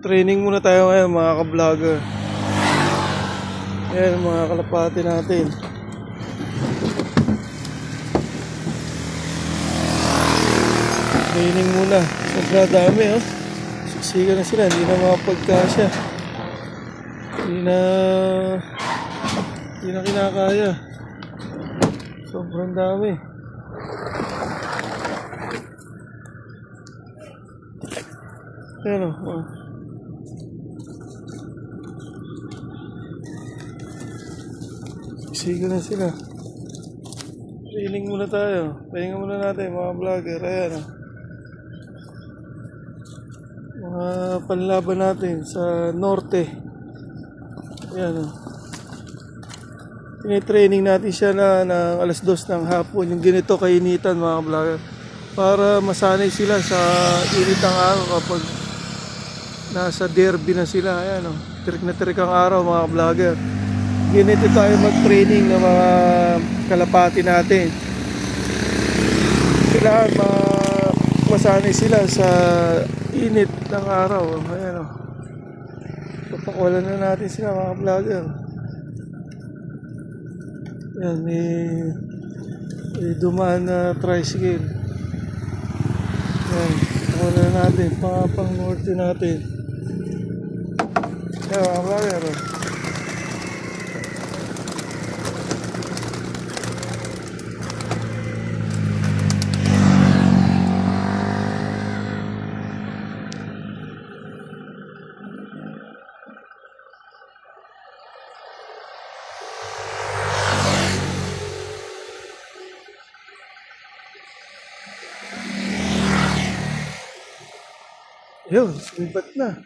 Training muna tayo ngayon mga ka-vlogger. Ayan mga kalapati natin. Training muna. Sobrang dami oh. Siksikan na sila. Hindi na makapagkasya. Hindi na kinakaya. Sobrang dami. Ayan oh. Siksikan na sila. Training muna tayo. Pahinga muna natin mga vlogger. Ayan oh. Mga panlaban natin sa norte. Ayan o. Tinitraining natin siya ng alas 2 ng hapon. Yung ganito kainitan mga vlogger. Para masanay sila sa init ng araw kapag nasa derby na sila. Ayan o. Tirik na tirik ang araw mga vlogger. Ganito tayo mag-training ng mga kalapati natin. Kailangan masanay sila sa init ng araw. Ayan o. Papakawalan na natin sila mga vlogger. Ayan, may dumaan na tricycle. Ayan, papakawalan na natin. Pang norte natin. Ayan mga vlogger o. Yun, sumibat na.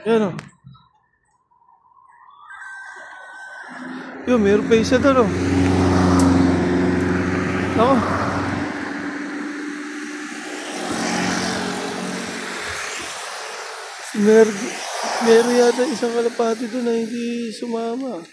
Yan o. Yun, mayroon pa isa doon o. Ako. Meron yata isang kalapati doon na hindi sumama.